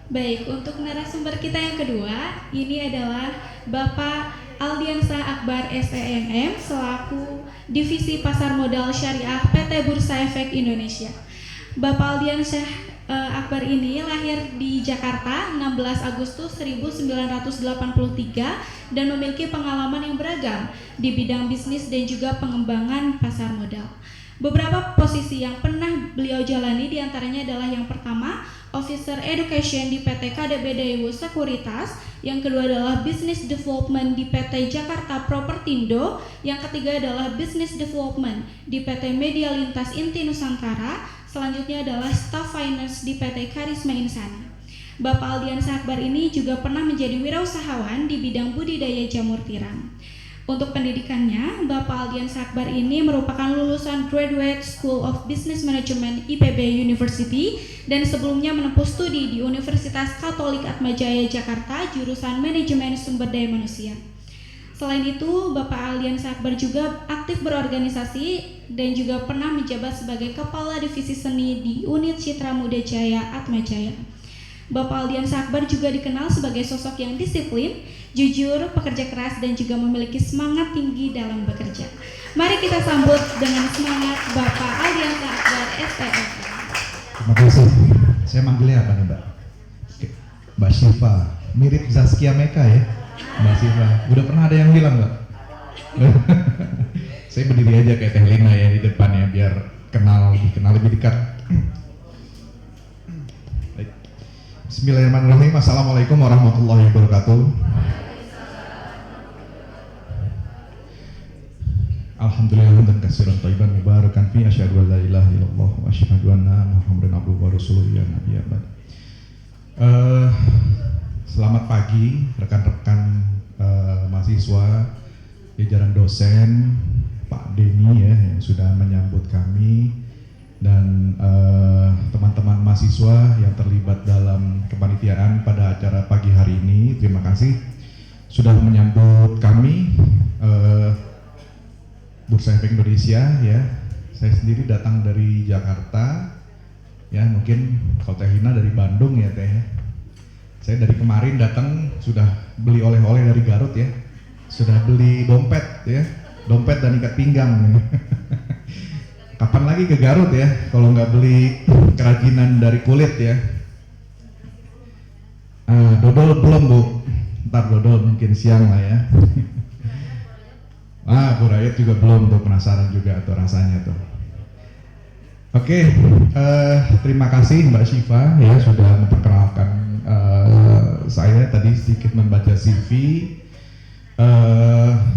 Baik, untuk narasumber kita yang kedua, ini adalah Bapak Aldiansah Akbar SEMM selaku Divisi Pasar Modal Syariah PT Bursa Efek Indonesia. Bapak Aldiansah Akbar ini lahir di Jakarta 16 Agustus 1983 dan memiliki pengalaman yang beragam di bidang bisnis dan juga pengembangan pasar modal. Beberapa posisi yang pernah beliau jalani diantaranya adalah yang pertama, Officer Education di PT KDB Daewoo Sekuritas, yang kedua adalah Business Development di PT Jakarta Propertindo, yang ketiga adalah Business Development di PT Media Lintas Inti Nusantara, selanjutnya adalah Staff Finance di PT Karisma Insani. Bapak Aldiansah Akbar ini juga pernah menjadi wirausahawan di bidang budidaya jamur tiram. Untuk pendidikannya, Bapak Aldiansah Akbar ini merupakan lulusan Graduate School of Business Management IPB University dan sebelumnya menempuh studi di Universitas Katolik Atmajaya Jakarta jurusan Manajemen Sumber Daya Manusia. Selain itu, Bapak Aldiansah Akbar juga aktif berorganisasi dan juga pernah menjabat sebagai Kepala Divisi Seni di Unit Citra Muda Jaya Atmajaya. Bapak Aldiansah Akbar juga dikenal sebagai sosok yang disiplin, jujur, pekerja keras, dan juga memiliki semangat tinggi dalam bekerja. Mari kita sambut dengan semangat Bapak Aldiansah Akbar SPF. Terima kasih. Saya manggilnya apa nih, Mbak? Mbak Syifa. Mirip Zaskia Meka ya, Mbak Syifa. Udah pernah ada yang bilang, Mbak? Saya berdiri aja kayak Teh Lina ya di depan ya, biar dikenal lebih dekat. Bismillahirrahmanirrahim. Assalamualaikum warahmatullahi wabarakatuh. Alhamdulillah dan katsiran thayyiban mubarakan fi asyhadu an la ilaha illallah wa asyhadu anna Muhammadan abduhu wa rasuluhu ya nabiy abad. Selamat pagi rekan-rekan mahasiswa, jajaran dosen, Pak Denny ya yang sudah menyambut kami, dan teman-teman mahasiswa yang terlibat dalam kepanitiaan pada acara pagi hari ini. Terima kasih sudah menyambut kami, Bursa Efek Indonesia ya. Saya sendiri datang dari Jakarta ya, mungkin kalau Teh Lina dari Bandung ya Teh. Saya dari kemarin datang sudah beli oleh-oleh dari Garut ya, sudah beli dompet ya, dompet dan ikat pinggang. Kapan lagi ke Garut ya kalau nggak beli kerajinan dari kulit ya. Dodol belum Bu, ntar dodol mungkin siang lah ya. Bu Rayet juga belum tuh, penasaran juga tuh rasanya tuh. Oke, terima kasih Mbak Syifa ya sudah memperkenalkan saya tadi sedikit membaca CV.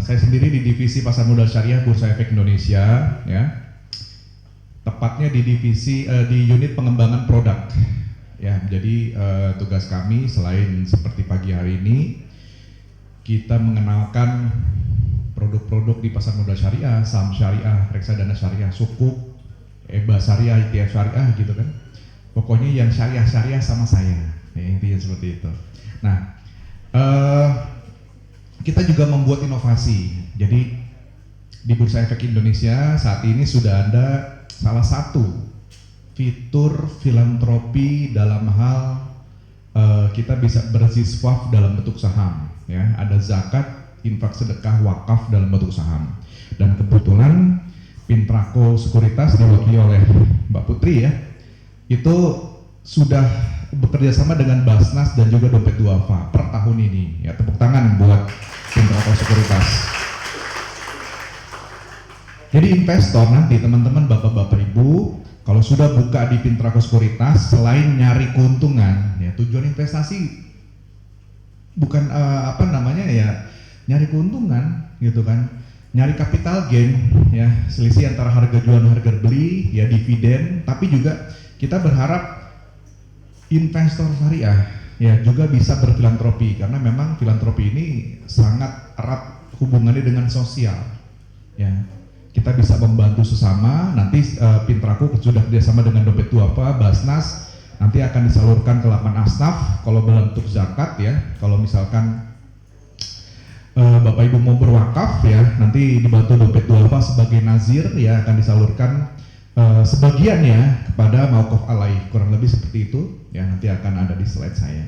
Saya sendiri di Divisi Pasar Modal Syariah Bursa Efek Indonesia ya. Tepatnya di divisi di unit pengembangan produk ya. Jadi tugas kami selain seperti pagi hari ini kita mengenalkan produk-produk di pasar modal syariah, saham syariah, reksadana syariah, sukuk, EBA syariah, ETF syariah gitu kan. Pokoknya yang syariah-syariah sama saya ya, intinya seperti itu. Nah, kita juga membuat inovasi. Jadi di Bursa Efek Indonesia saat ini sudah ada salah satu fitur filantropi dalam hal kita bisa bersiswaf dalam bentuk saham ya. Ada zakat, infak, sedekah, wakaf dalam bentuk saham. Dan kebetulan Pintrako Sekuritas diwakili oleh Mbak Putri ya, itu sudah bekerja sama dengan Basnas dan juga Dompet Duafa per tahun ini ya. Tepuk tangan buat Pintrako Sekuritas. Jadi investor nanti teman-teman, bapak-bapak, ibu, kalau sudah buka di Pintrako Sekuritas, selain nyari keuntungan, ya tujuan investasi bukan nyari keuntungan gitu kan, nyari capital gain ya, selisih antara harga jual dan harga beli ya, dividen. Tapi juga kita berharap investor syariah ya juga bisa berfilantropi, karena memang filantropi ini sangat erat hubungannya dengan sosial ya. Kita bisa membantu sesama. Nanti Pintrako sudah kerjasama dengan Dompet Duafa, Basnas, nanti akan disalurkan ke 8 asnaf kalau bentuk zakat ya. Kalau misalkan Bapak Ibu mau berwakaf ya, nanti dibantu Dompet Duafa sebagai nazir ya, akan disalurkan sebagiannya kepada Mauqaf Alai, kurang lebih seperti itu ya, nanti akan ada di slide saya.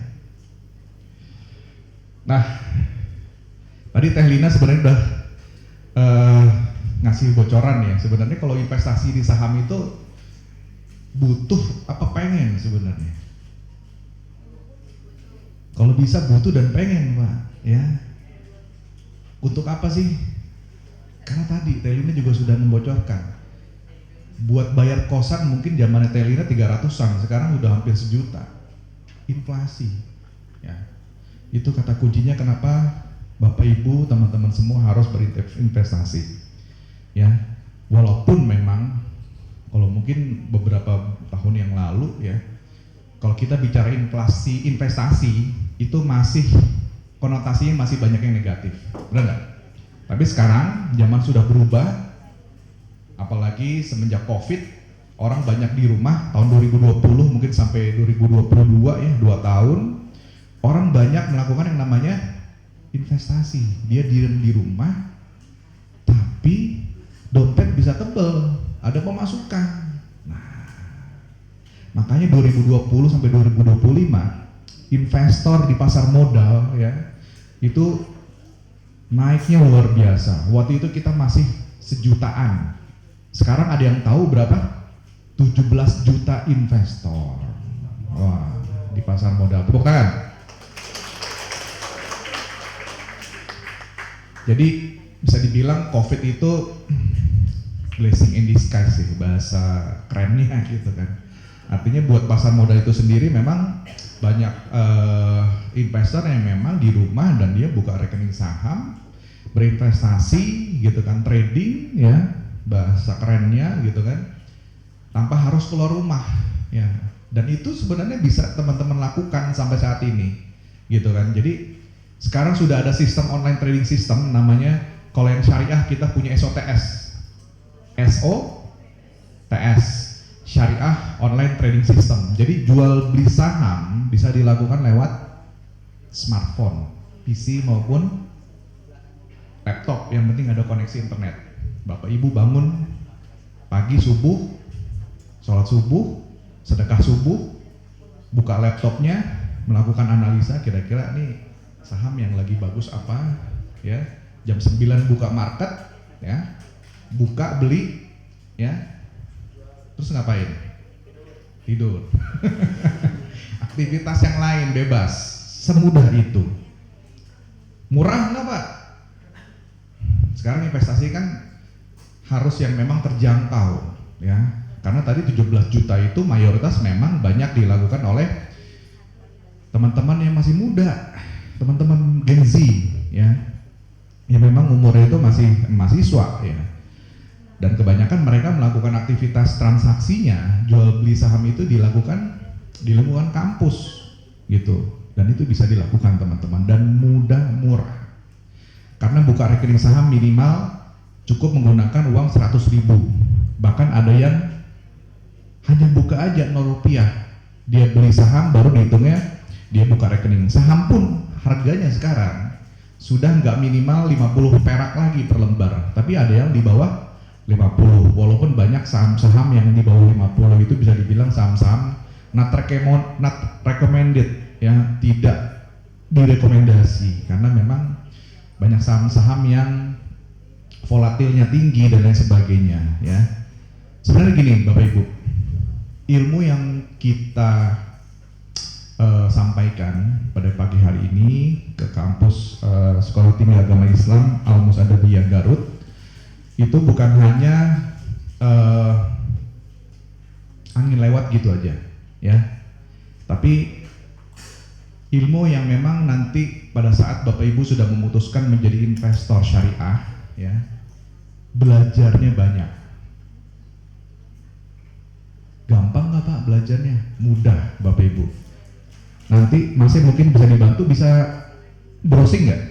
Nah, tadi Teh Lina sebenarnya udah ngasih bocoran ya, sebenarnya kalau investasi di saham itu butuh apa pengen sebenarnya? Kalau bisa butuh dan pengen Pak ya. Untuk apa sih? Karena tadi Teh Lina juga sudah membocorkan, buat bayar kosan mungkin zamannya Teh Lina 300-an, sekarang udah hampir 1 juta. Inflasi ya. Itu kata kuncinya kenapa Bapak Ibu, teman-teman semua harus berinvestasi ya. Walaupun memang kalau mungkin beberapa tahun yang lalu ya, kalau kita bicara inflasi investasi itu masih konotasinya masih banyak yang negatif, benar nggak? Tapi sekarang zaman sudah berubah, apalagi semenjak COVID, orang banyak di rumah tahun 2020 mungkin sampai 2022 ya, 2 tahun orang banyak melakukan yang namanya investasi. Dia diem di rumah tapi dompet bisa tebel, ada pemasukan. Nah, makanya 2020 sampai 2025 investor di pasar modal ya itu naiknya luar biasa. Waktu itu kita masih 1 jutaan. Sekarang ada yang tahu berapa? 17 juta investor. Wah, di pasar modal. Tepuk tangan. Jadi bisa dibilang COVID itu blessing in disguise sih, bahasa kerennya gitu kan. Artinya buat pasar modal itu sendiri memang banyak investor yang memang di rumah dan dia buka rekening saham, berinvestasi gitu kan, trading ya, bahasa kerennya gitu kan, tanpa harus keluar rumah ya. Dan itu sebenarnya bisa teman-teman lakukan sampai saat ini gitu kan. Jadi sekarang sudah ada sistem online trading system namanya, kalau yang syariah kita punya SOTS, Syariah Online Trading System. Jadi jual beli saham bisa dilakukan lewat smartphone, PC maupun laptop, yang penting ada koneksi internet. Bapak Ibu bangun pagi subuh, sholat subuh, sedekah subuh, buka laptopnya, melakukan analisa kira-kira nih saham yang lagi bagus apa ya. Jam 9 buka market ya, buka beli ya, terus ngapain? Tidur. Aktivitas yang lain bebas, semudah itu. Murah nggak Pak? Sekarang investasi kan harus yang memang terjangkau ya, karena tadi 17 juta itu mayoritas memang banyak dilakukan oleh teman-teman yang masih muda, teman-teman Gen Z ya, yang memang umurnya itu masih mahasiswa ya. Dan kebanyakan mereka melakukan aktivitas transaksinya, jual beli saham itu dilakukan di lingkungan kampus gitu. Dan itu bisa dilakukan teman-teman, dan mudah, murah. Karena buka rekening saham minimal cukup menggunakan uang 100.000. Bahkan ada yang hanya buka aja 0 rupiah, dia beli saham baru dihitungnya dia buka rekening. Saham pun harganya sekarang sudah nggak minimal 50 perak lagi per lembar, tapi ada yang di bawah 50, walaupun banyak saham-saham yang di bawah 50 itu bisa dibilang saham-saham not recommended ya, tidak direkomendasi, karena memang banyak saham-saham yang volatilnya tinggi dan lain sebagainya ya. Sebenarnya gini Bapak Ibu, ilmu yang kita sampaikan pada pagi hari ini ke kampus Sekolah Tinggi Agama Islam Al-Musadabiyah Garut itu bukan hanya angin lewat gitu aja ya, tapi ilmu yang memang nanti pada saat Bapak Ibu sudah memutuskan menjadi investor syariah ya, belajarnya banyak. Gampang nggak Pak belajarnya? Mudah Bapak Ibu. Nanti masih mungkin bisa dibantu, bisa browsing nggak?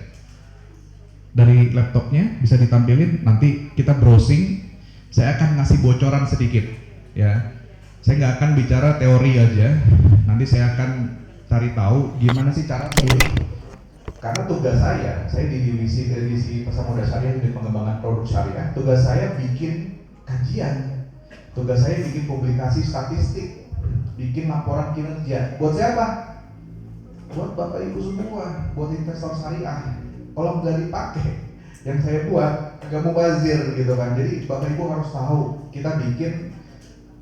Dari laptopnya bisa ditampilin, nanti kita browsing. Saya akan ngasih bocoran sedikit ya. Saya nggak akan bicara teori aja, nanti saya akan cari tahu gimana sih cara pilih. Karena tugas saya di divisi Pasar Modal Syariah di pengembangan produk syariah, tugas saya bikin kajian Tugas saya bikin publikasi statistik, bikin laporan kinerja. Buat siapa? Buat Bapak Ibu semua, buat investor syariah. Kalau nggak dipakai, yang saya buat agak mubazir gitu kan. Jadi Bapak Ibu harus tahu, kita bikin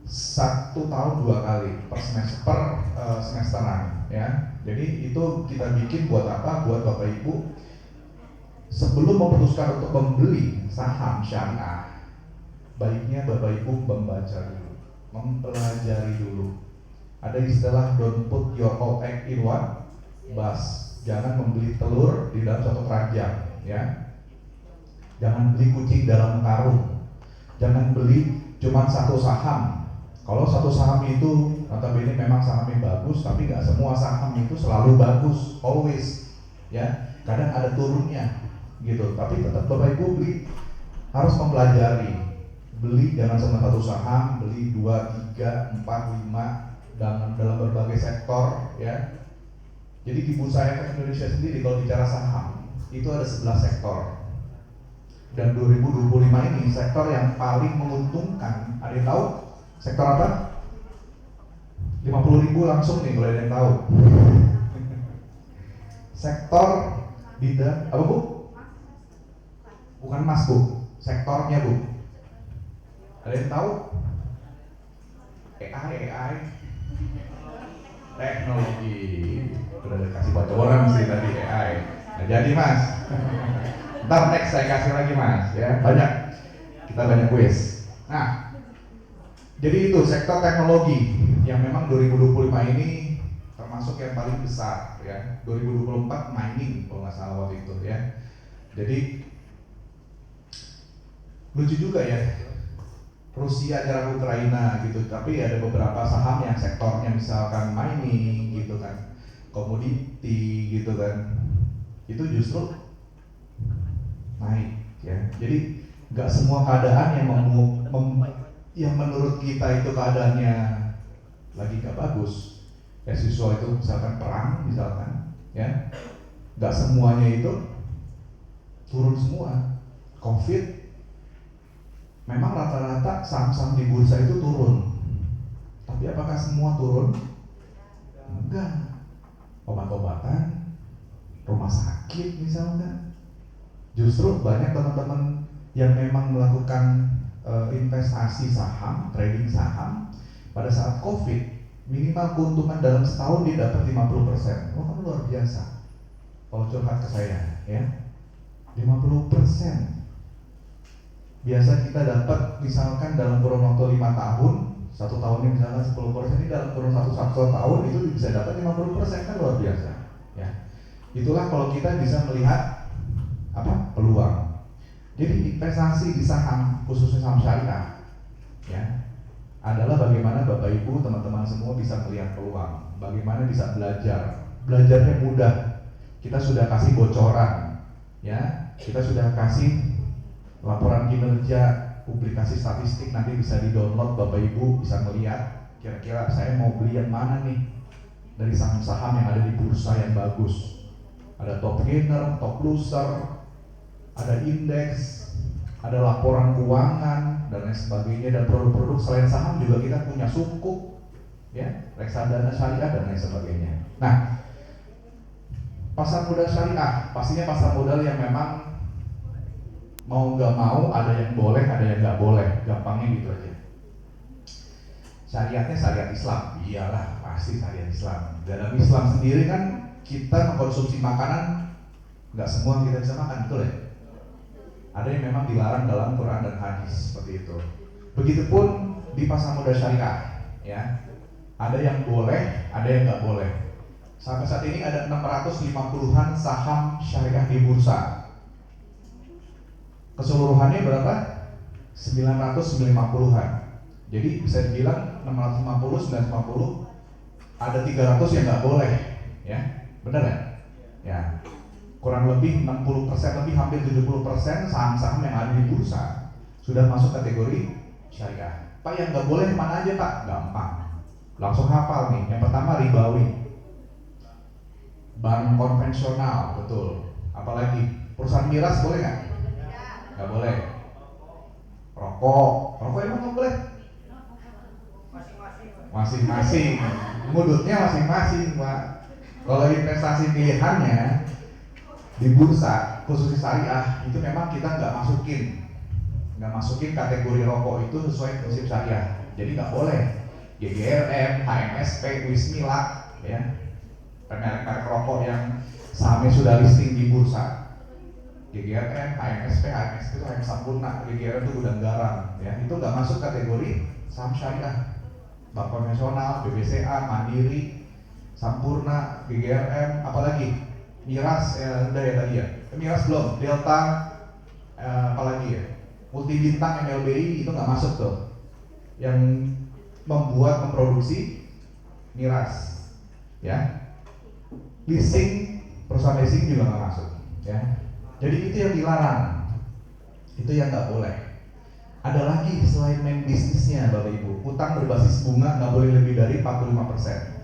1 tahun 2 kali per semesteran ya. Jadi itu kita bikin buat apa? Buat Bapak Ibu sebelum memutuskan untuk membeli saham syariah, baiknya Bapak Ibu membaca dulu, mempelajari dulu. Ada istilah don't put your whole egg in one basket. Jangan membeli telur di dalam satu keranjang ya. Jangan beli kucing dalam karung. Jangan beli cuma satu saham. Kalau satu saham itu notabene memang sahamnya bagus, tapi nggak semua saham itu selalu bagus, always ya. Kadang ada turunnya gitu. Tapi tetap Bapak Ibu beli harus mempelajari. Beli jangan cuma satu saham, beli 2, 3, 4, 5 dalam berbagai sektor ya. Jadi di Bursa Efek Indonesia sendiri kalau bicara saham itu ada 11 sektor. Dan 2025 ini sektor yang paling menguntungkan, ada yang tahu sektor apa? 50.000 langsung nih kalau ada yang tahu. Sektor bidang apa Bu? Bukan emas Bu, sektornya Bu. Ada yang tahu? AI teknologi. Udah kasih bocoran sih tadi AI. Nah, jadi Mas. Ntar next saya kasih lagi Mas ya. Kita banyak quiz. Nah, jadi itu sektor teknologi yang memang 2025 ini termasuk yang paling besar ya. 2024 mining kalau nggak salah waktu itu ya. Jadi lucu juga ya, Rusia nyerang Ukraina gitu, tapi ada beberapa saham yang sektornya misalkan mining gitu kan, komoditi gitu kan, itu justru naik ya. Jadi nggak semua keadaan yang menurut kita itu keadaannya lagi nggak bagus, ya siswa itu misalkan perang misalkan ya, nggak semuanya itu turun semua. COVID memang rata-rata saham-saham di bursa itu turun, tapi apakah semua turun? Enggak. Obat-obatan, rumah sakit misalnya, justru banyak teman-teman yang memang melakukan investasi saham, trading saham pada saat COVID, minimal keuntungan dalam setahun dia dapat 50%. Oh, kamu luar biasa. Kalau curhat ke saya, ya, 50%. Biasa kita dapat misalkan dalam kurun waktu 5 tahun, 1 tahunnya misalkan 10%, ini dalam kurun satu tahun itu bisa dapat 50%, kan luar biasa ya. Itulah kalau kita bisa melihat peluang. Jadi investasi di saham, khususnya saham syariah ya, adalah bagaimana Bapak Ibu teman-teman semua bisa melihat peluang, bagaimana bisa belajarnya mudah. Kita sudah kasih bocoran ya, kita sudah kasih laporan kinerja, publikasi statistik, nanti bisa di-download, Bapak Ibu bisa melihat kira-kira saya mau beli yang mana nih dari saham-saham yang ada di bursa yang bagus. Ada top gainer, top loser, ada indeks, ada laporan keuangan dan lain sebagainya, dan produk-produk selain saham juga kita punya sukuk ya, reksadana syariah dan lain sebagainya. Nah, pasar modal syariah pastinya pasar modal yang memang mau nggak mau ada yang boleh, ada yang nggak boleh, gampangnya gitu aja. Syariatnya syariat Islam, iyalah pasti syariat Islam. Dalam Islam sendiri kan kita mengkonsumsi makanan nggak semua kita bisa makan, betul ya? Ada yang memang dilarang dalam Quran dan hadis seperti itu. Begitupun di pasar modal syariah, ya, ada yang boleh, ada yang nggak boleh. Sampai saat ini ada 650-an saham syariah di bursa. Keseluruhannya berapa? 950-an. Jadi bisa dibilang 650, 950, ada 300 yang nggak boleh, ya, benar ya? Ya, kurang lebih 60% lebih, hampir 70% saham-saham yang ada di bursa sudah masuk kategori syariah. Pak, yang nggak boleh mana aja Pak? Gampang, langsung hafal nih. Yang pertama ribawi, bank konvensional, betul. Apalagi perusahaan miras boleh nggak? Nggak boleh. Rokok emang nggak boleh? Masing-masing, ngudutnya masing-masing Pak. Kalau investasi pilihannya di bursa khusus syariah itu memang kita nggak masukin kategori rokok itu sesuai prinsip syariah. Jadi nggak boleh GGRM, HMSP, Wismilak, ya, merek-merek rokok yang sahamnya sudah listing di bursa. GGRM, HMSP itu HM Sampurna, GGRM itu gudang garam, ya, itu nggak masuk kategori saham syariah. Bank konvensional, BBCA, Mandiri, Sampurna, GGRM, apalagi Miras, udah ya tadi ya. Miras belum, Delta, apalagi ya, Multi Bintang, MLBI itu nggak masuk tuh. Yang memproduksi miras, ya. Leasing, perusahaan leasing juga nggak masuk, ya. Jadi itu yang dilarang, itu yang nggak boleh. Ada lagi selain main bisnisnya, Bapak Ibu, utang berbasis bunga nggak boleh lebih dari 45%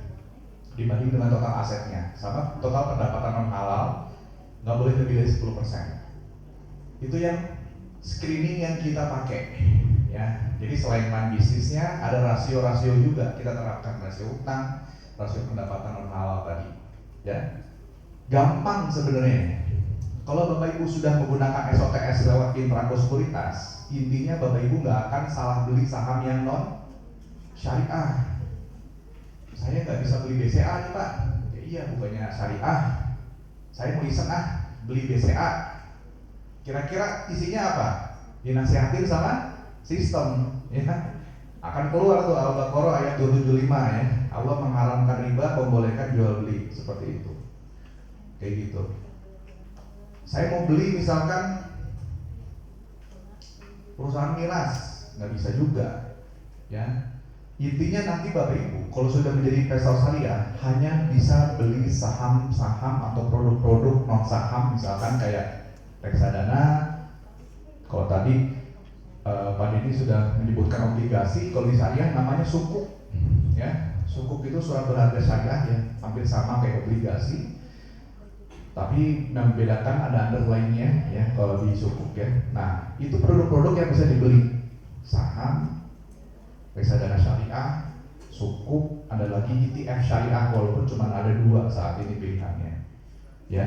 dibanding dengan total asetnya, sama total pendapatan non halal nggak boleh lebih dari 10%. Itu yang screening yang kita pakai, ya. Jadi selain main bisnisnya, ada rasio-rasio juga kita terapkan, rasio utang, rasio pendapatan non halal tadi, ya. Gampang sebenarnya. Kalau Bapak Ibu sudah menggunakan SOTS lewat Pintrako Sekuritas, intinya Bapak Ibu nggak akan salah beli saham yang non syariah. Saya nggak bisa beli BCA nih Pak. Ya, iya, bukannya syariah. Saya mau iseng beli BCA. Kira-kira isinya apa? Dinasihatin sama sistem, ya. Akan keluar tuh Al-Baqarah ayat 275, ya. Allah mengharamkan riba, membolehkan jual beli, seperti itu. Kayak gitu. Saya mau beli misalkan perusahaan miras, nggak bisa juga, ya. Intinya nanti Bapak Ibu, kalau sudah menjadi investor syariah, hanya bisa beli saham-saham atau produk-produk non saham, misalkan kayak reksadana. Kalau tadi Pak Denny sudah menyebutkan obligasi, kalau di syariah namanya sukuk, ya. Sukuk itu surat berharga syariah, ya, hampir sama kayak obligasi, tapi yang membedakan ada underline-nya, ya, kalau di sukuk, ya. Nah, itu produk-produk yang bisa dibeli, saham, reksadana syariah, sukuk, ada lagi ETF syariah, walaupun cuma ada 2 saat ini pilihannya, ya.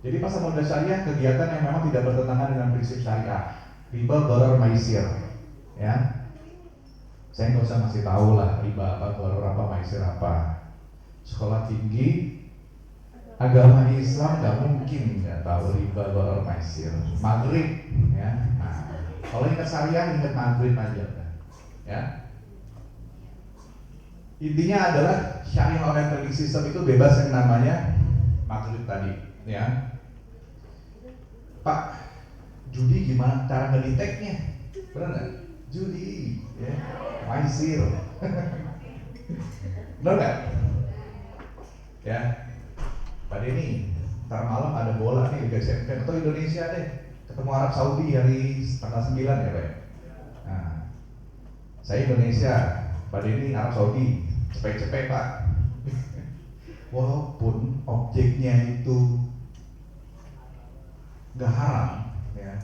Jadi pasar modal syariah kegiatan yang memang tidak bertentangan dengan prinsip syariah, riba, gharar, maisir, ya. Saya nggak usah masih tahu lah riba apa, gharar apa, maisir apa. Sekolah tinggi agama Islam nggak mungkin nggak tahu riba, gharar, maisir. Maghrib, ya. Nah, kalau ingat syariah ingat maghrib aja. Ya. Intinya adalah syariah oriented system itu bebas yang namanya maghrib tadi, ya. Pak, judi gimana cara ngedeteknya? Benar nggak? Judi, ya, maisir. Benar nggak? Ya, Pak Denny, ntar malam ada bola nih Liga Champions atau Indonesia deh ketemu Arab Saudi hari tanggal 9 ya Pak. Nah, saya Indonesia, Pak Denny Arab Saudi, cepet-cepet Pak. Walaupun objeknya itu nggak haram, ya,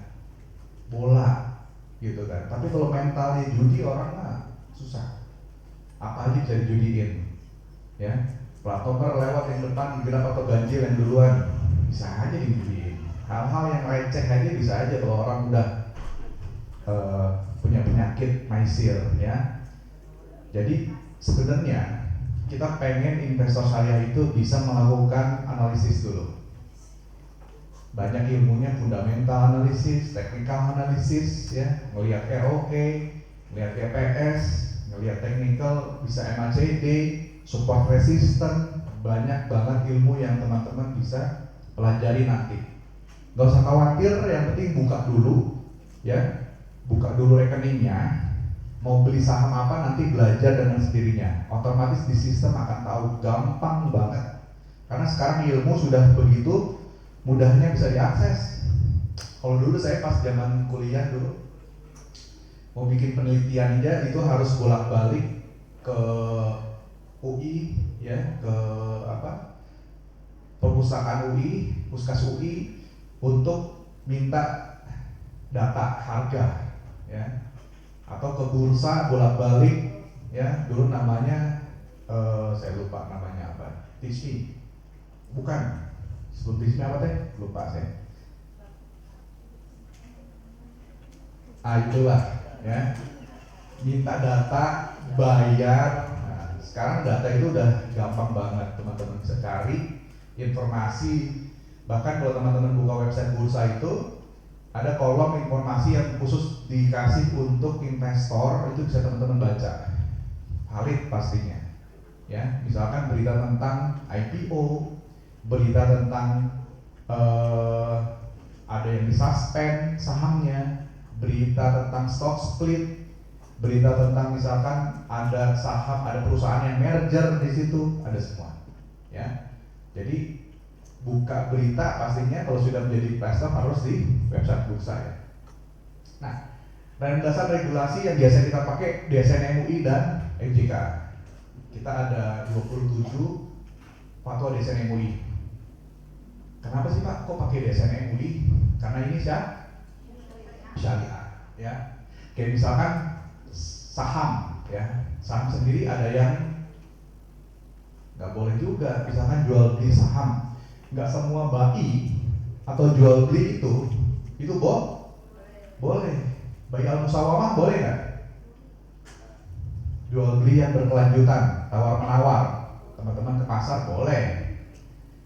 bola, gitu kan. Tapi kalau mentalnya judi, orang mah susah. Apa aja bisa dijudiin, ya. Plat nomor lewat yang depan genap atau ganjil yang duluan, bisa aja dijudiin. Hal-hal yang receh aja bisa aja kalau orang udah punya penyakit maisir, ya. Jadi sebenarnya kita pengen investor syariah itu bisa melakukan analisis dulu. Banyak ilmunya, fundamental analisis, technical analisis, ya, ngelihat ROE, ngelihat EPS, ngelihat technical, bisa MACD, support resistant, banyak banget ilmu yang teman-teman bisa pelajari nanti. Gak usah khawatir, yang penting buka dulu, ya, buka dulu rekeningnya. Mau beli saham apa nanti belajar dengan sendirinya. Otomatis di sistem akan tahu, gampang banget. Karena sekarang ilmu sudah begitu mudahnya bisa diakses. Kalau dulu saya pas zaman kuliah dulu mau bikin penelitian aja itu harus bolak-balik ke UI, ya, ke perpustakaan UI, Puskas UI untuk minta data harga, ya, atau ke bursa bolak-balik ya, dulu namanya saya lupa namanya apa, TISMI, bukan, sebelum TISMI apa teh, lupa saya. Itulah ya, minta data, bayar. Nah, sekarang data itu udah gampang banget, teman-teman bisa cari informasi. Bahkan kalau teman-teman buka website bursa itu ada kolom informasi yang khusus dikasih untuk investor, itu bisa teman-teman baca. Valid pastinya. Ya, misalkan berita tentang IPO, berita tentang ada yang disuspend sahamnya, berita tentang stock split, berita tentang misalkan ada saham, ada perusahaan yang merger di situ, ada semua. Ya, jadi buka berita pastinya kalau sudah menjadi investor harus di website bursa ya. Nah, dasar regulasi yang biasa kita pakai DSN MUI dan MJK. Kita ada 27 fatwa DSN MUI. Kenapa sih Pak kok pakai DSN MUI? Karena ini syariah ya. Kayak misalkan saham ya, saham sendiri ada yang nggak boleh juga, misalkan jual beli saham. Nggak semua bayi atau jual beli itu boleh. Bayi al musawamah boleh nggak? Jual beli yang berkelanjutan, tawar menawar, teman-teman ke pasar boleh.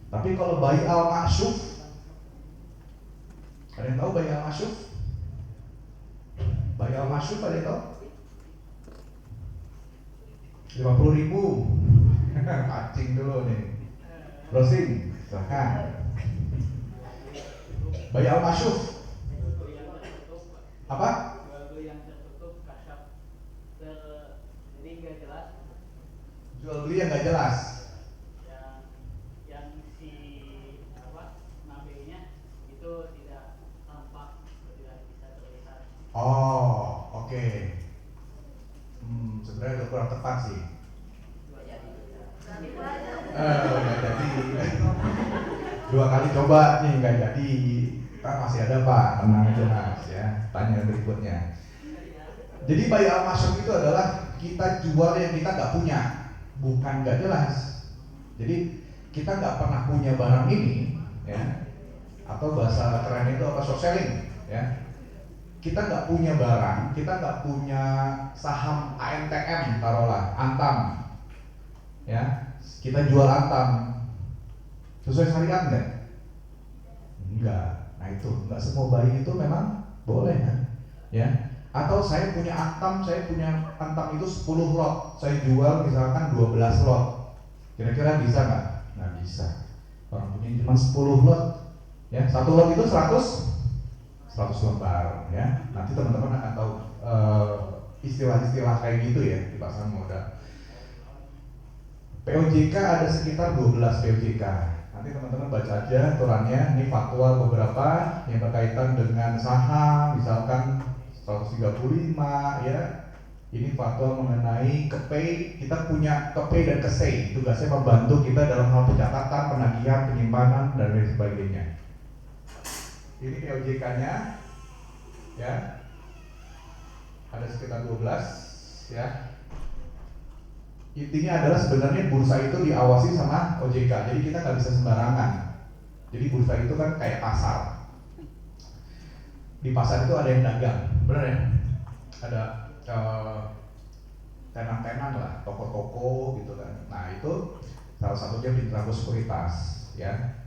Tapi kalau bayi al maksyuf, ada yang tahu bayi al maksyuf? Bayi al maksyuf ada yang tahu? 50.000. Pancing dulu nih. Browsing. Silahkan. Bayi al-masyuf apa? Jual beli yang tertutup, kasar, jadi nggak jelas. Jual beli yang nggak jelas. Yang si nabenya itu tidak tampak, tidak bisa terlihat. Oh, oke. Sebenarnya udah kurang tepat sih. Nggak jadi. 2 kali coba nih nggak jadi. Kan masih ada Pak, tenang aja Mas ya. Tanya berikutnya. Jadi bayi al-masyuf itu adalah kita jual yang kita nggak punya, bukan nggak jelas. Jadi kita nggak pernah punya barang ini, ya. Atau bahasa keren itu apa, short selling, ya. Kita nggak punya barang, kita nggak punya saham ANTM, taruhlah Antam, ya. Kita jual Antam, sesuai syariat nggak? Enggak. Nah itu, nggak semua bayi itu memang boleh kan? Ya. Atau saya punya Antam itu 10 lot, saya jual misalkan 12 lot. Kira-kira bisa nggak? Nggak bisa. Orang punya cuma 10 lot, ya. 1 lot itu 100 lembar, ya. Nanti teman-teman akan tahu istilah-istilah kayak gitu ya di pasar modal. POJK ada sekitar 12 POJK. Nanti teman-teman baca aja aturannya. Ini fatwa beberapa yang berkaitan dengan saham, misalkan 135 ya. Ini fatwa mengenai KPI. Kita punya KPI dan KSEI, tugasnya membantu kita dalam hal pencatatan, penagihan, penyimpanan dan lain sebagainya. Ini POJK-nya ya. Ada sekitar 12 ya. Intinya adalah sebenarnya bursa itu diawasi sama OJK, jadi kita nggak bisa sembarangan. Jadi bursa itu kan kayak pasar. Di pasar itu ada yang dagang, benar ya? Ada tenan-tenan lah, toko-toko gitu kan. Nah itu salah satunya Pintrago Sekuritas, ya.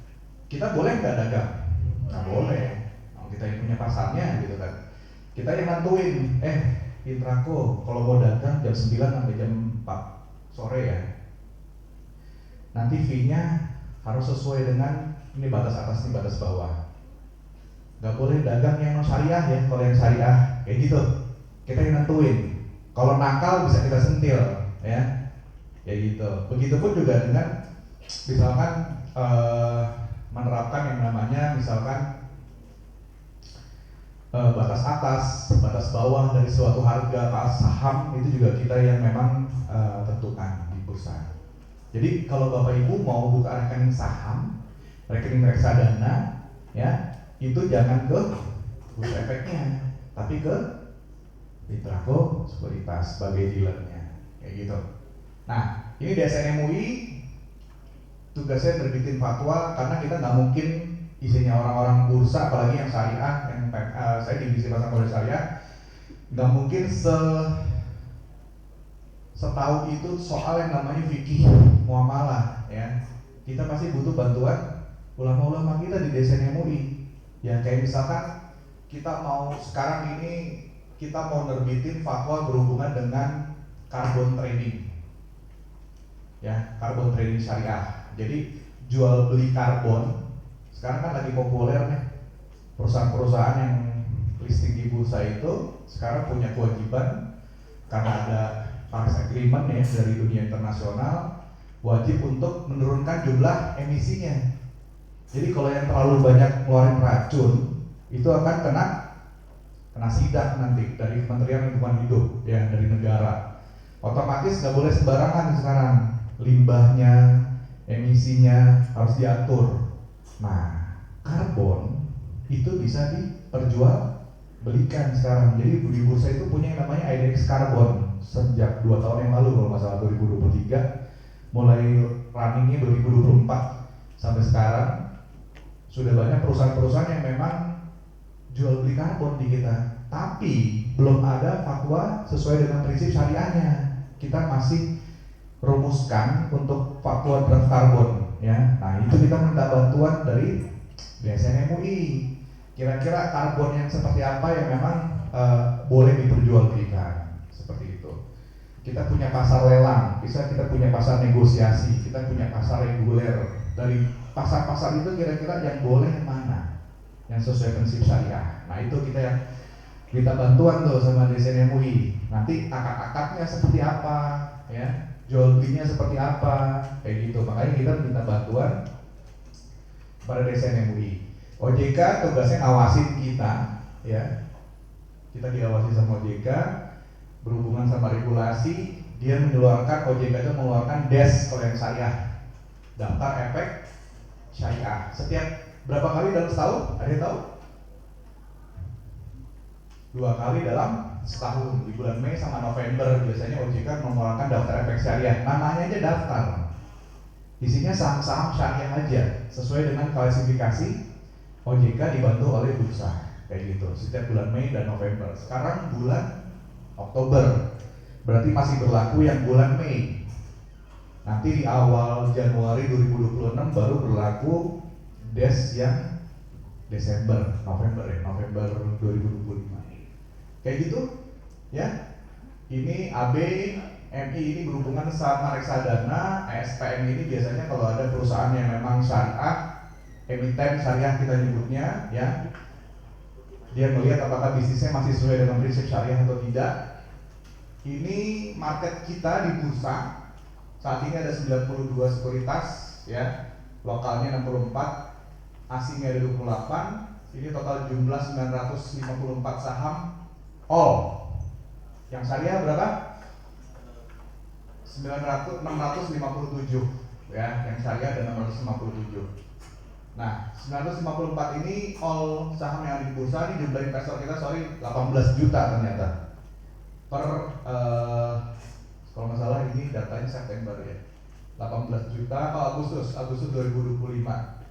Kita boleh nggak dagang? Nggak boleh. Nah, kita yang punya pasarnya gitu kan. Kita yang nentuin, Pintrago kalau mau dagang jam 9 sampai jam 4 sore ya. Nanti fee-nya harus sesuai dengan ini batas atas, ini batas bawah. Gak boleh dagang yang non syariah ya. Kalau yang syariah kayak gitu, kita yang nentuin. Kalau nakal bisa kita sentil ya. Kayak gitu. Begitupun juga dengan misalkan menerapkan yang namanya misalkan batas atas, batas bawah dari suatu harga saham, itu juga kita yang memang tentukan di bursa. Jadi kalau Bapak Ibu mau buka rekening saham, rekening reksadana, ya itu jangan ke bursa efeknya, tapi ke Pintrago Sekuritas sebagai dealernya, kayak gitu. Nah, ini DSN MUI tugasnya terbitin fatwa karena kita nggak mungkin isinya orang-orang bursa, apalagi yang syariah, yang saya divisi pasar modal syariah, nggak mungkin setahu itu soal yang namanya fikih muamalah ya. Kita pasti butuh bantuan ulama-ulama kita di DSN MUI. Ya kayak misalkan kita mau sekarang ini kita mau nerbitin fatwa berhubungan dengan carbon trading. Ya, carbon trading syariah. Jadi jual beli karbon sekarang kan lagi populer nih. Perusahaan-perusahaan yang listing di bursa itu sekarang punya kewajiban karena ada Paris Agreement ya dari dunia internasional, wajib untuk menurunkan jumlah emisinya. Jadi kalau yang terlalu banyak ngeluarin racun itu akan kena sidak nanti dari Kementerian Lingkungan Hidup ya, dari negara. Otomatis nggak boleh sembarangan sekarang, limbahnya, emisinya harus diatur. Nah, karbon itu bisa diperjualbelikan sekarang. Jadi di bursa itu punya yang namanya IDX Karbon sejak 2 tahun yang lalu kalau nggak salah 2023, mulai runningnya 2024 sampai sekarang sudah banyak perusahaan-perusahaan yang memang jual beli karbon di kita, tapi belum ada fatwa sesuai dengan prinsip syariahnya. Kita masih rumuskan untuk fatwa draft karbon ya. Nah itu kita minta bantuan dari DSN MUI. Kira-kira karbon yang seperti apa yang memang boleh diperjualbelikan seperti itu. Kita punya pasar lelang, kita punya pasar negosiasi, kita punya pasar reguler. Dari pasar-pasar itu kira-kira yang boleh yang mana, yang sesuai prinsip syariah. Nah itu kita yang kita bantuan tuh sama DSN MUI. Nanti akad-akadnya seperti apa, ya, jual belinya seperti apa, kayak gitu. Makanya kita minta bantuan pada DSN MUI. OJK tugasnya ngawasin kita, ya. Kita diawasi sama OJK, berhubungan sama regulasi. Dia mengeluarkan, OJK itu mengeluarkan DES kalau yang syariah, daftar efek syariah. Setiap berapa kali dalam setahun? Ada yang tahu? 2 kali dalam setahun, di bulan Mei sama November biasanya OJK mengeluarkan daftar efek syariah. Namanya aja daftar, isinya saham-saham syariah aja sesuai dengan klasifikasi OJK dibantu oleh bursa kayak gitu. Setiap bulan Mei dan November. Sekarang bulan Oktober, berarti masih berlaku yang bulan Mei. Nanti di awal Januari 2026 baru berlaku DES yang November 2025. Kayak gitu ya. Ini AB MI ini berhubungan sama reksadana. SPM ini biasanya kalau ada perusahaan yang memang syariah, emiten syariah kita nyebutnya ya, dia melihat apakah bisnisnya masih sesuai dengan prinsip syariah atau tidak. Ini market kita di bursa saat ini ada 92 sekuritas ya, lokalnya 64, asingnya ada 28. Ini total jumlah 954 saham all. Yang syariah berapa? 657 ya, yang syariah ada 657. Nah, 954 ini all saham yang ada di bursa. Ini jumlah investor kita 18 juta ternyata. Per kalau nggak salah ini datanya September ya. 18 juta Agustus 2025.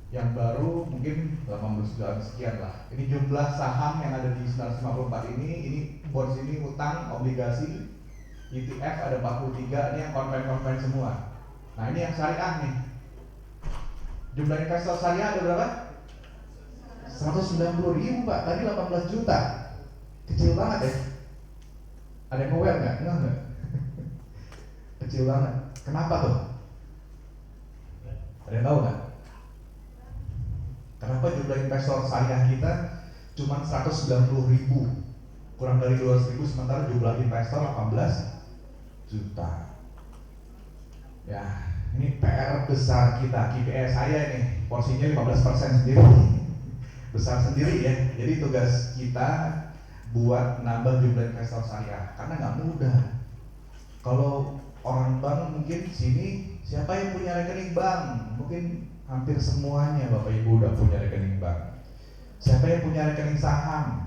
Yang baru mungkin 18 jutaan sekian lah. Ini jumlah saham yang ada di 954 ini bonds ini utang, obligasi, ETF ada 43, ini yang konven-konven semua. Nah ini yang syariah nih. Jumlah investor syariah ada berapa? 190.000 Pak, tadi 18 juta. Kecil banget ya. Ada yang aware nggak? Enggak. Kecil banget. Kenapa tuh? Ada yang tahu nggak? Kenapa jumlah investor syariah kita cuma 190.000, kurang dari 200.000, sementara jumlah investor 18 juta. Ya, ini PR besar kita. KPI saya ini porsinya 15% sendiri, besar sendiri ya. Jadi tugas kita buat nambah jumlah investor syariah karena nggak mudah. Kalau orang bank mungkin sini siapa yang punya rekening bank? Mungkin hampir semuanya Bapak Ibu udah punya rekening bank. Siapa yang punya rekening saham?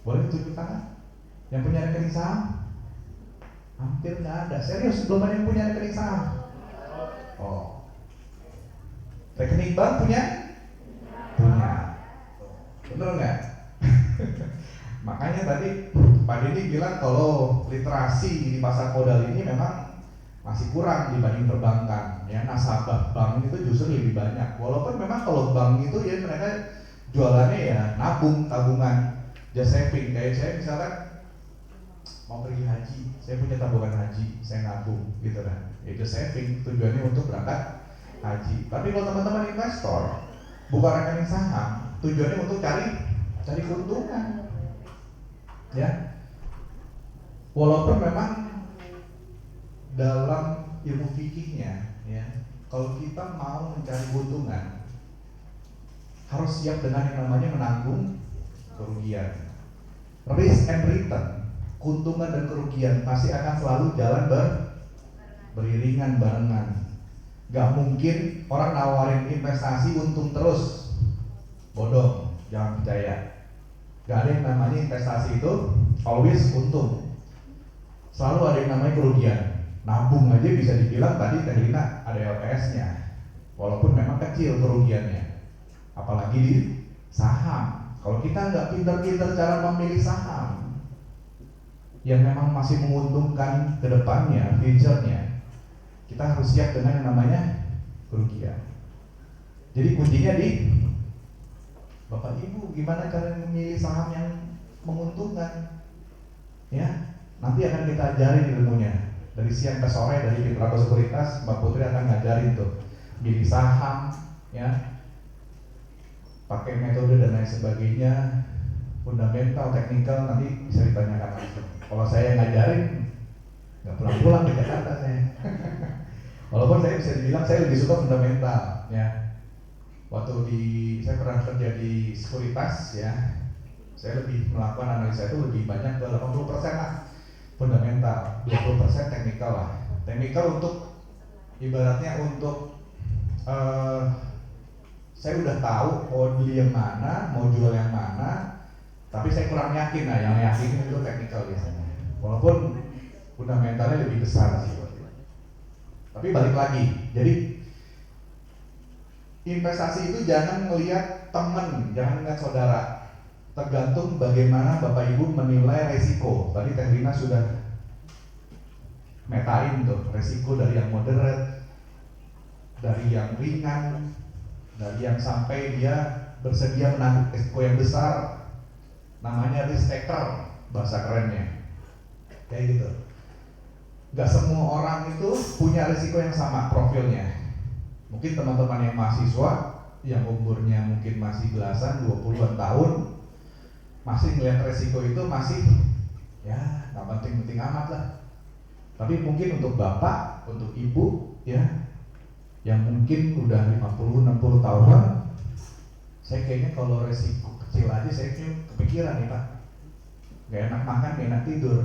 Boleh tunjuk tangan? Yang punya rekening saham? Hampir nggak ada. Serius, belum ada yang punya rekening saham. Oh, rekening bank punya? Punya. Bener nggak? Makanya tadi Pak Denny bilang kalau literasi di pasar modal ini memang masih kurang dibanding perbankan. Ya, nasabah bank itu justru lebih banyak. Walaupun memang kalau bank itu ya mereka jualannya ya nabung, tabungan, just saving. Kayak saya misalkan mau pergi haji, saya punya tabungan haji, saya nabung gitu kan. Itu saving, tujuannya untuk berangkat haji. Tapi kalau teman-teman investor buka rekening saham, tujuannya untuk cari keuntungan. Ya. Walaupun memang dalam ilmu fikihnya ya, kalau kita mau mencari keuntungan harus siap dengan yang namanya menanggung kerugian. Risk and return, keuntungan dan kerugian pasti akan selalu jalan beriringan barengan. Gak mungkin orang nawarin investasi untung terus, bodoh, jangan percaya. Gak ada yang namanya investasi itu always untung, selalu ada yang namanya kerugian. Nabung aja bisa dibilang tadi Rina ada LPS-nya, walaupun memang kecil kerugiannya. Apalagi di saham, kalau kita nggak pintar-pintar cara memilih saham yang memang masih menguntungkan ke depannya, future-nya, kita harus siap dengan yang namanya kerugian. Jadi kuncinya di Bapak Ibu, gimana cara memilih saham yang menguntungkan? Ya, nanti akan kita ajarin ilmunya. Dari siang ke sore dari Pintrago Sekuritas, Mbak Putri akan ngajarin tuh milih saham, ya, pakai metode dan lain sebagainya, fundamental, teknikal, nanti bisa ditanyakan langsung. Kalau saya ngajarin, nggak pulang-pulang di Jakarta saya. Walaupun saya bisa dibilang saya lebih suka fundamental, ya. Waktu saya pernah kerja di sekuritas ya, saya lebih melakukan analisa itu lebih banyak ke 80% lah fundamental, 20% teknikal lah. Teknikal untuk ibaratnya untuk saya udah tahu mau beli yang mana, mau jual yang mana, tapi saya kurang yakin. Nah, yang yakin itu teknikal biasanya. Walaupun fundamentalnya lebih besar sih. Tapi balik lagi, jadi investasi itu jangan melihat teman, jangan melihat saudara. Tergantung bagaimana Bapak Ibu menilai resiko. Tadi Teh Rina sudah metain tuh resiko dari yang moderate, dari yang ringan, dari yang sampai dia bersedia menanggung resiko yang besar. Namanya risk taker bahasa kerennya. Kayak gitu. Gak semua orang itu punya resiko yang sama profilnya. Mungkin teman-teman yang mahasiswa yang umurnya mungkin masih belasan, 20-an tahun masih melihat resiko itu masih ya gak penting-penting amat lah. Tapi mungkin untuk bapak, untuk ibu ya yang mungkin udah 50-60 tahun, saya kayaknya kalau resiko kecil aja saya kepikiran nih Pak, gak enak makan, gak enak tidur.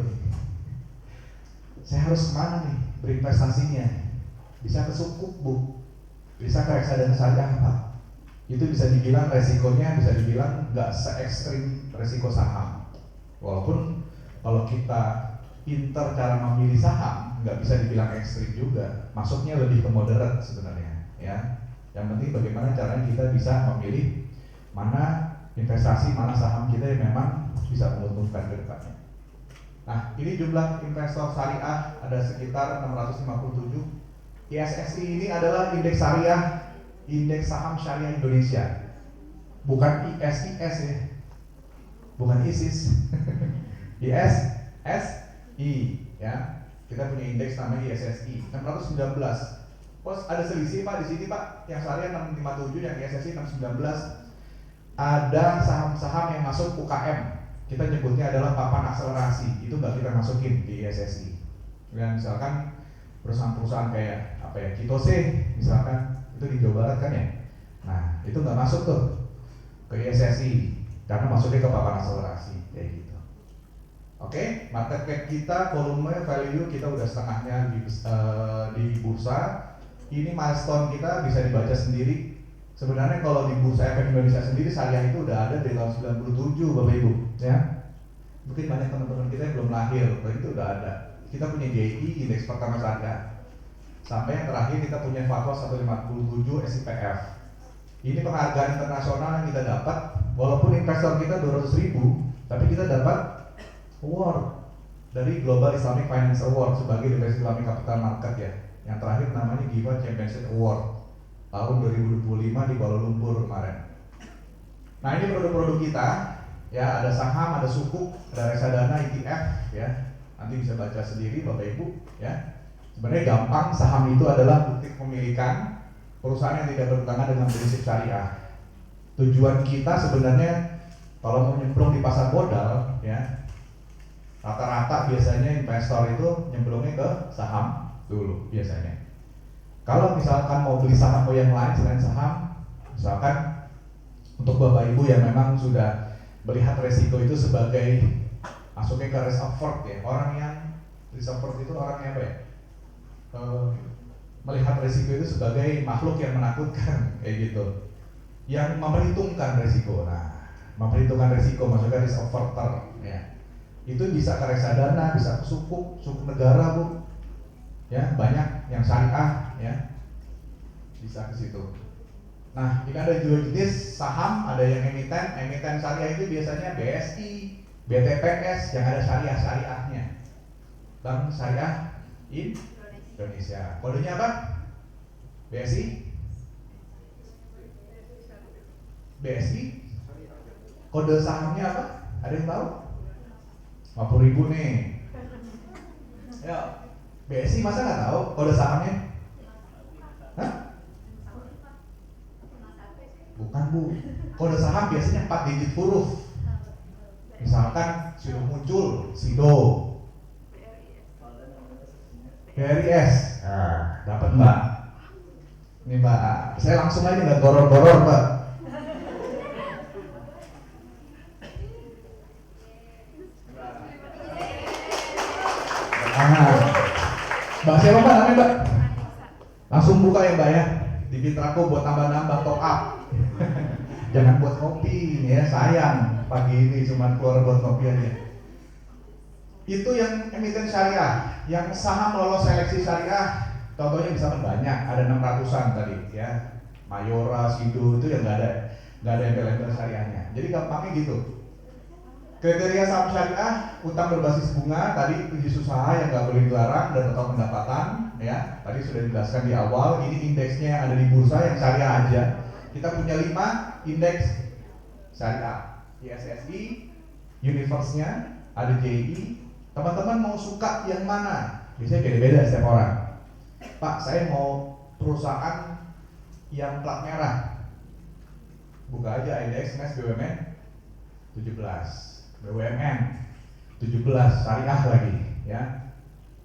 Saya harus kemana nih berinvestasinya? Bisa ke sukuk Bu, bisa ke reksadana syariah Pak. Itu bisa dibilang resikonya bisa dibilang nggak se-ekstrim resiko saham. Walaupun kalau kita pinter cara memilih saham nggak bisa dibilang ekstrim juga. Masuknya lebih ke moderate sebenarnya ya. Yang penting bagaimana caranya kita bisa memilih mana investasi, mana saham kita yang memang bisa menguntungkan ke depannya. Nah, ini jumlah investor syariah ada sekitar 657. ISSI ini adalah indeks syariah, indeks saham syariah Indonesia. Bukan ISIS ya. Bukan ISIS. ISSI ya. Kita punya indeks namanya ISSI 619. Pos ada selisih Pak di sini Pak. Yang syariah 657, yang ISSI 619. Ada saham-saham yang masuk UKM. Kita nyebutnya adalah papan akselerasi, itu nggak kita masukin di ISSI. Dan misalkan perusahaan-perusahaan kayak apa ya, Kitose misalkan, itu di Jawa Barat kan ya. Nah itu nggak masuk tuh ke ISSI karena masuknya ke papan akselerasi kayak gitu. Oke, market cap kita, volume value kita udah setengahnya di bursa. Ini milestone kita bisa dibaca sendiri. Sebenarnya kalau di Bursa Efek Indonesia sendiri syariah itu udah ada dari tahun 97 Bapak Ibu ya. Mungkin banyak teman-teman kita yang belum lahir, tapi itu udah ada. kita punya JI, indeks pertama syariah. Sampai yang terakhir kita punya fatwa 157 SIPF. Ini penghargaan internasional yang kita dapat, walaupun investor kita 200.000, tapi kita dapat award dari Global Islamic Finance Award sebagai The Best Islamic Capital Market ya. Yang terakhir namanya GIFA Championship Award tahun 2025 di Kuala Lumpur kemarin. Nah ini produk-produk kita ya, ada saham, ada sukuk, ada reksadana, ETF ya. Nanti bisa baca sendiri Bapak Ibu ya. Sebenarnya gampang, saham itu adalah bukti kepemilikan perusahaan yang tidak bertentangan dengan prinsip syariah. Tujuan kita sebenarnya kalau mau nyemplung di pasar modal ya, rata-rata biasanya investor itu nyemplungnya ke saham dulu biasanya. Kalau misalkan mau beli saham atau yang lain selain saham, misalkan untuk Bapak Ibu yang memang sudah melihat resiko itu sebagai masuknya ke risk averse ya, orang yang risk averse itu orangnya apa ya? Melihat resiko itu sebagai makhluk yang menakutkan kayak gitu, yang memperhitungkan resiko. Nah, memperhitungkan resiko maksudnya risk averter ya. Itu bisa ke reksadana, bisa ke sukuk negara Bu. Ya, banyak yang syariah ya. Bisa ke situ. Nah, ini ada dua jenis saham, ada yang emiten syariah itu biasanya BSI, BTPS yang ada syariahnya. Bank Syariah Indonesia. Kodenya apa? BSI? BSI? Kode sahamnya apa? Ada yang tahu? 50.000 nih. Ya, BSI masa nggak tahu kode sahamnya? Hah? Bukan Bu. Kode saham biasanya 4 digit huruf. Misalkan sudah muncul SIDO, BRIS, nah, dapat Mbak. Ini Mbak, saya langsung aja nggak goror-goror Mbak. Mbak siapa Mbak namanya Mbak? Langsung buka ya Mbak ya. Di Bitraco buat tambah-nambah top up. Jangan buat kopi ya, sayang pagi ini cuma keluar buat kopi aja. Itu yang emiten syariah, yang saham lolos seleksi syariah, contohnya bisa banyak, ada 600-an tadi ya. Mayora, Sido itu yang nggak ada embel-embel syariahnya. Jadi gampangnya gitu. Kriteria saham syariah, utang berbasis bunga, tadi bisnis usaha yang nggak boleh dilarang dan total pendapatan, ya. Tadi sudah dijelaskan di awal. Ini indeksnya yang ada di bursa yang syariah aja. Kita punya 5 indeks syariah, ISSI, Universe-nya, ada JI. Teman-teman mau suka yang mana? Biasanya beda-beda setiap orang. Pak, saya mau perusahaan yang plat merah. Buka aja indeks Nes BUMN 17. BUMN 17 syariah lagi ya.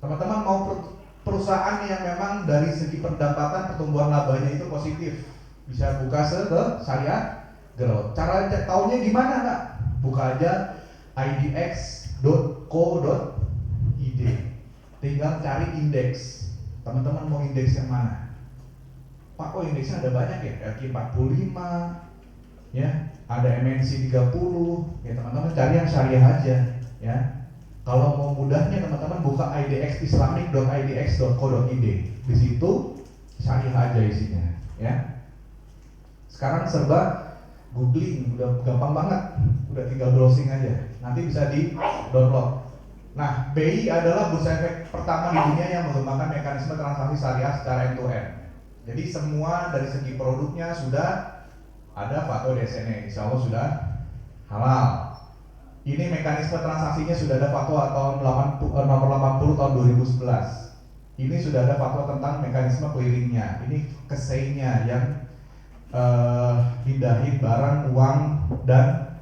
Teman-teman mau perusahaan yang memang dari segi pendapatan pertumbuhan labanya itu positif, bisa buka ke syariah growth. Cara taunya gimana Kak? Buka aja idx.co.id, tinggal cari indeks. Teman-teman mau indeks yang mana? Pak, kok indeksnya ada banyak ya? RQ45 ya, ada MNC 30 ya. Teman-teman cari yang syariah aja ya. Kalau mau mudahnya teman-teman buka idx.co.id. Di situ syariah aja isinya ya. Sekarang serba googling, udah gampang banget, udah tinggal browsing aja. Nanti bisa di download. Nah, BI adalah bursa efek pertama di dunia yang mengembangkan mekanisme transaksi syariah secara end-to-end. Jadi semua dari segi produknya sudah ada fatwa DSN, insya Allah sudah halal. Ini mekanisme transaksinya sudah ada fatwa tahun nomor 80 tahun 2011. Ini sudah ada fatwa tentang mekanisme clearingnya. Ini kesainya yang pindahin barang, uang dan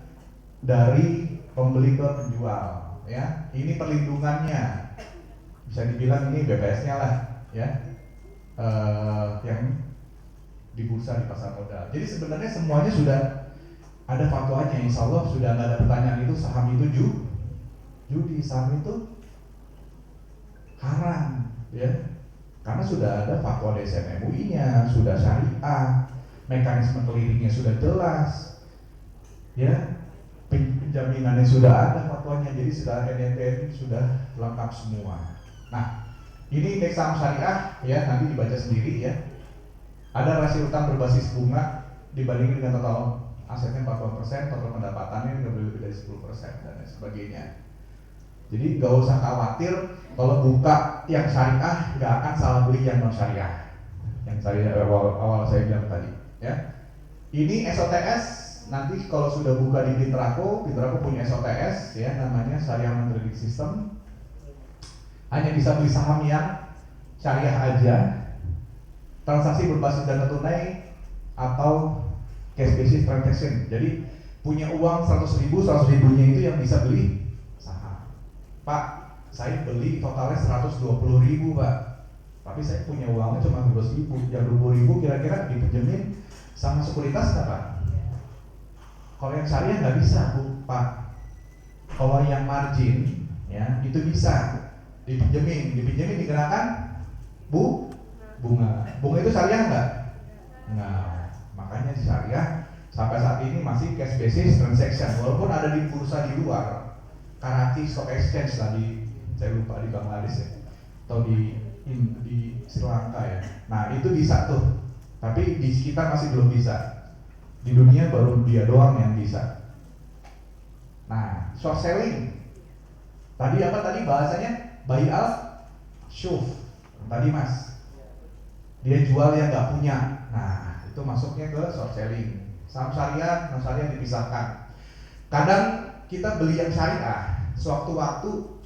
dari pembeli ke penjual ya. Ini perlindungannya, bisa dibilang ini BPS-nya lah ya, yang di bursa di pasar modal. Jadi sebenarnya semuanya sudah ada fatwanya. Insya Allah sudah nggak ada pertanyaan itu saham itu judi, saham itu haram ya, karena sudah ada fatwa DSM MUI-nya, sudah syariah, mekanisme clearingnya sudah jelas ya, penjaminannya sudah ada fatwanya. Jadi sudah NNPN sudah lengkap semua Nah, ini indeks saham syariah ya, nanti dibaca sendiri ya. Ada rasio utang berbasis bunga dibandingkan dengan total asetnya 40%, total pendapatannya nggak boleh lebih dari 10% dan lain sebagainya. Jadi nggak usah khawatir kalau buka yang syariah nggak akan salah beli yang non syariah. Yang saya awal saya bilang tadi ya. Ini SOTS nanti kalau sudah buka di Pintrako punya SOTS ya, namanya Syariah Trading System. Hanya bisa beli saham yang syariah aja, transaksi berbasis dana tunai atau cash basis transaction. Jadi punya uang 100.000, 100.000-nya itu yang bisa beli saham. Pak, saya beli totalnya 120.000 Pak, tapi saya punya uangnya cuma 12.000. Yang 20.000 kira-kira dipinjemin sama sekuritas nggak Pak? Kalau yang syariah nggak bisa Pak. Kalau yang margin ya itu bisa dipinjemin dikenakan bunga itu syariah nggak? Nggak. Makanya di syariah sampai saat ini masih cash basis transaction, walaupun ada di bursa di luar, Karachi Stock Exchange tadi saya lupa di Bangladesh ya, atau di Sri Lanka ya. Nah itu bisa tuh, tapi di kita masih belum bisa. Di dunia baru dia doang yang bisa. Nah short selling tadi apa tadi bahasanya? Buy out, shove. Tadi Mas, dia jual yang nggak punya. Nah, itu masuknya ke short selling. Saham syariah, non syariah dipisahkan. Kadang kita beli yang syariah, sewaktu-waktu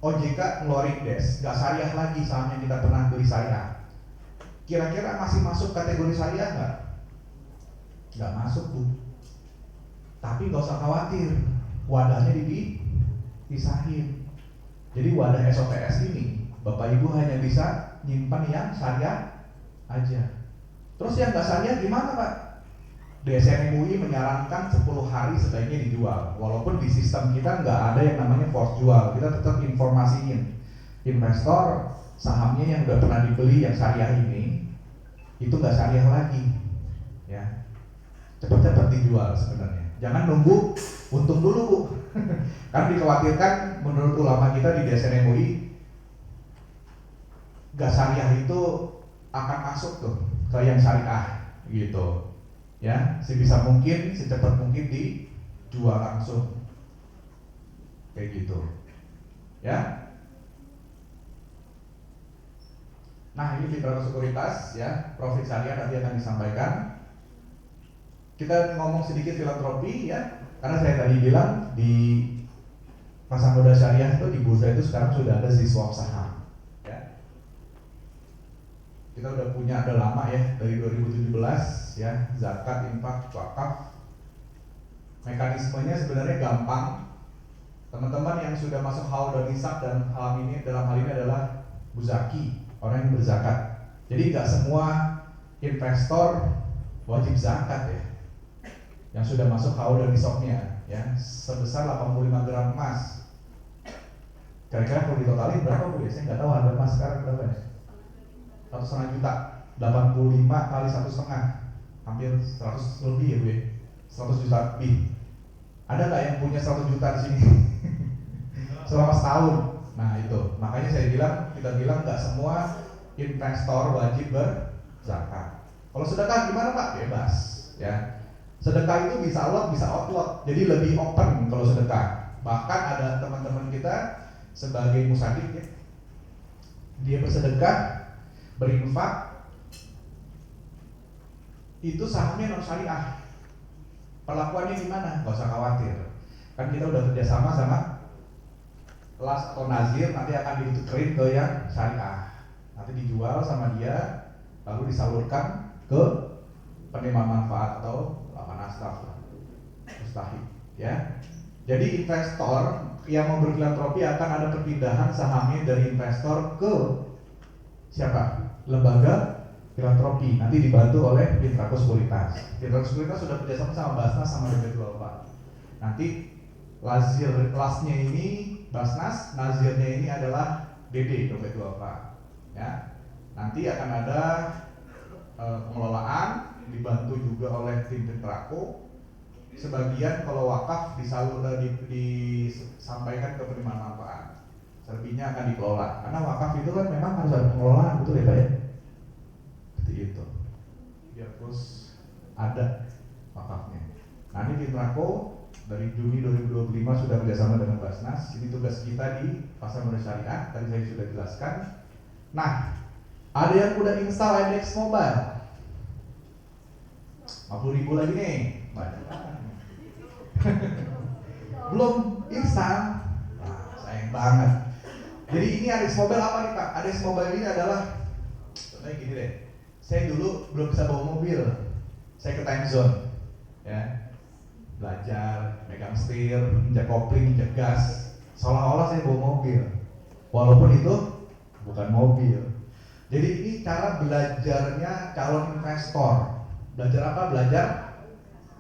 OJK ngeluarin des, nggak syariah lagi saham yang kita pernah beli syariah. Kira-kira masih masuk kategori syariah nggak? Nggak masuk Bu. Tapi nggak usah khawatir, wadahnya dipisahin. Jadi wadah SOTS ini Bapak Ibu hanya bisa nyimpan yang syariah aja. Terus yang nggak syariah gimana Pak? DSN MUI menyarankan 10 hari sebaiknya dijual. Walaupun di sistem kita nggak ada yang namanya force jual, kita tetap informasiin investor sahamnya yang udah pernah dibeli yang syariah ini itu nggak syariah lagi, ya cepat-cepat dijual sebenarnya. Jangan nunggu untung dulu Bu. Karena dikhawatirkan menurut ulama kita di DSN MUI gas syariah itu akan masuk tuh ke yang syariah gitu ya, sebisa mungkin secepat mungkin dijual langsung kayak gitu ya. Nah ini mitra sekuritas ya, profit syariah nanti akan disampaikan. Kita ngomong sedikit filantropi ya, karena saya tadi bilang di pasar modal syariah itu di bursa itu sekarang sudah ada swap saham ya. Kita udah punya ada lama ya, dari 2017 ya, zakat, infak, wakaf. Mekanismenya sebenarnya gampang. Teman-teman yang sudah masuk haul dan nisab dan dalam hal ini adalah muzaki, orang yang berzakat. Jadi nggak semua investor wajib zakat ya, yang sudah masuk haul dan nisabnya ya, sebesar 85 gram emas. Kira-kira kalau ditotalin berapa Bu? Saya nggak tahu harga emas sekarang berapa ya? 1,5 juta, 85 kali 1,5, hampir 100 lebih ya Bu ya, 100 juta lebih. Ada nggak yang punya 100 juta di sini? Selama setahun. Nah itu, makanya kita bilang nggak semua investor wajib berzakat. Kalau sedekah gimana Pak? Bebas ya. Sedekah itu bisa lot, bisa outlet, jadi lebih open kalau sedekah. Bahkan ada teman-teman kita sebagai musadik ya, dia bersedekah, berinfak, itu sahamnya non syariah. Perlakuannya gimana? Gak usah khawatir. Kan kita udah kerjasama sama las atau nazir, nanti akan ditukerin ke yang syariah. Nanti dijual sama dia, lalu disalurkan ke penerima manfaat atau nasraf mustahil ya. Jadi investor yang mau berfilantropi akan ada perpindahan sahamnya dari investor ke siapa? Lembaga filantropi, nanti dibantu oleh Pintrako Sekuritas. Pintrako Sekuritas sudah kerjasama sama Basnas sama Dompet Duafa. Nanti lasnya ini Basnas, nazirnya ini adalah DD Dompet Duafa ya. Nanti akan ada pengelolaan dibantu juga oleh tim Pintrako. Sebagian kalau wakaf disampaikan ke penerima manfaat. selebihnya akan dikelola. Karena wakaf itu kan memang harus ada pengelolaan, betul ya Pak ya? Seperti itu. Biar terus ada wakafnya. Nah ini Pintrako dari Juni 2025 sudah bekerjasama dengan Basnas. Ini tugas kita di Pasar Modal Syariah. Tadi saya sudah jelaskan. Nah, ada yang udah install IDX Mobile. 50.000 lagi nih. Banyak. Belum install. Nah, sayang banget. Jadi ini IDX Mobile apa nih Pak? IDX Mobile ini adalah, contohnya gini deh. Saya dulu belum bisa bawa mobil. Saya ke time zone. Ya. Belajar, megang setir, injak kopling, injak gas, seolah-olah saya bawa mobil, walaupun itu bukan mobil. Jadi ini cara belajarnya calon investor. Belajar apa? Belajar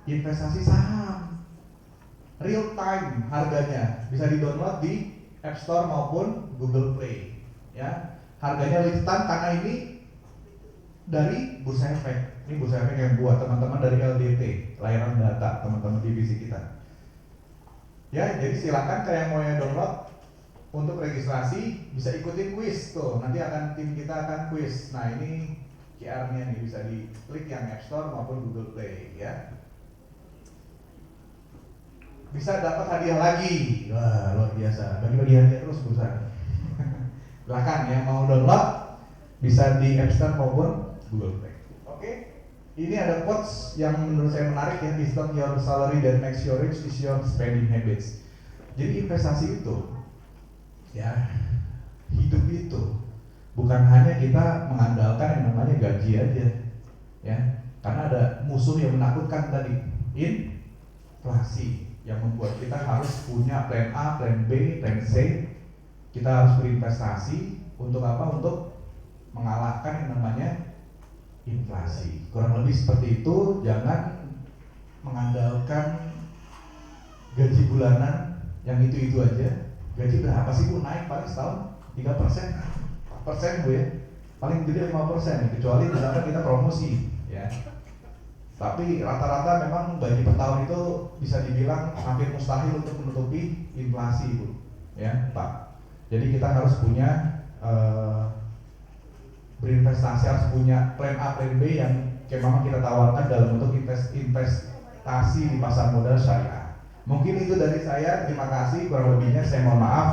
investasi saham, real time harganya, bisa di-download di App Store maupun Google Play. Ya, harganya listan karena ini dari Bursa Efek. Ini Bursa Efek yang buat teman-teman dari LDT, layanan data, teman-teman divisi kita. Ya, jadi silakan kayak mau yang download untuk registrasi bisa ikutin quiz tuh. Nanti tim kita akan quiz. Nah, ini QR-nya nih bisa diklik yang App Store maupun Google Play ya. Bisa dapat hadiah lagi. Wah, luar biasa. Bagi-bagi hadiah terus Bursa. Silakan yang mau download bisa di App Store maupun Google Play. Oke. Ini ada quotes yang menurut saya menarik ya, it's not your salary that makes you rich, it's your spending habits. Jadi investasi itu, ya, hidup itu bukan hanya kita mengandalkan yang namanya gaji aja, ya, karena ada musuh yang menakutkan tadi, inflasi, yang membuat kita harus punya plan A, plan B, plan C. Kita harus berinvestasi untuk apa? Untuk mengalahkan yang namanya inflasi. Kurang lebih seperti itu. Jangan mengandalkan gaji bulanan yang itu aja. Gaji berapa sih Bu? Naik paling setahun 3%, 4% Bu ya. Paling gede 5% kecuali misalkan kita promosi ya. Tapi rata-rata memang gaji per tahun itu bisa dibilang hampir mustahil untuk menutupi inflasi Bu ya Pak. Jadi kita harus punya berinvestasi, harus punya plan A, plan B yang kayak memang kita tawarkan dalam bentuk investasi di pasar modal syariah. Mungkin itu dari saya, terima kasih. Kurang lebihnya saya mohon maaf.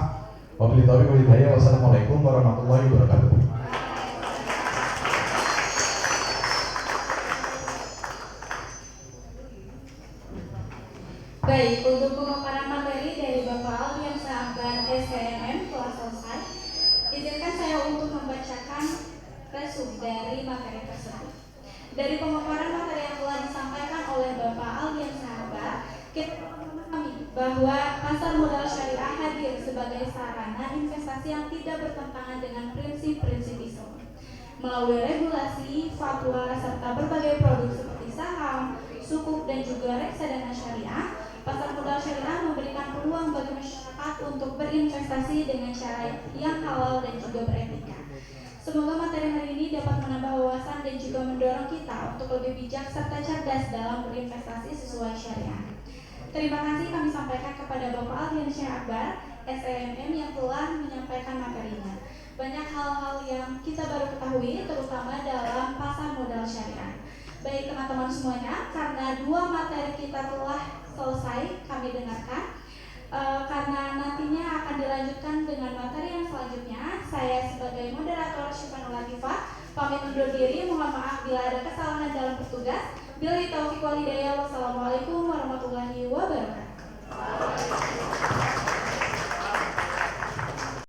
Wabillahi taufiq wal hidayah. Wassalamualaikum warahmatullahi wabarakatuh. Baik, untuk pemaparan materi dari Bapak Alfian Syahakbar SNM telah selesai. Izinkan saya untuk membacakan resum dari materi tersebut. Dari pemaparan materi yang telah disampaikan oleh Bapak Alfian Syahakbar, kita memahami bahwa pasar modal syariah hadir sebagai sarana investasi yang tidak bertentangan dengan prinsip-prinsip Islam. Melalui regulasi, fatwa, serta berbagai produk seperti saham, sukuk, dan juga reksadana syariah, pasar modal syariah memberikan peluang bagi masyarakat untuk berinvestasi dengan cara yang halal dan juga beretika. Semoga materi hari ini dapat menambah wawasan dan juga mendorong kita untuk lebih bijak serta cerdas dalam berinvestasi sesuai syariah. Terima kasih kami sampaikan kepada Bapak Alfian Syahakbar SNM yang telah menyampaikan materinya. Banyak hal-hal yang kita baru ketahui, terutama dalam pasar modal syariah. Baik teman-teman semuanya, karena dua materi kita telah selesai kami dengarkan, karena nantinya akan dilanjutkan dengan materi yang selanjutnya, saya sebagai moderator Syifanul Latifah pamit undur diri. Mohon maaf bila ada kesalahan dalam bertugas. Billahi taufiq wal hidayah. Wassalamualaikum warahmatullahi wabarakatuh.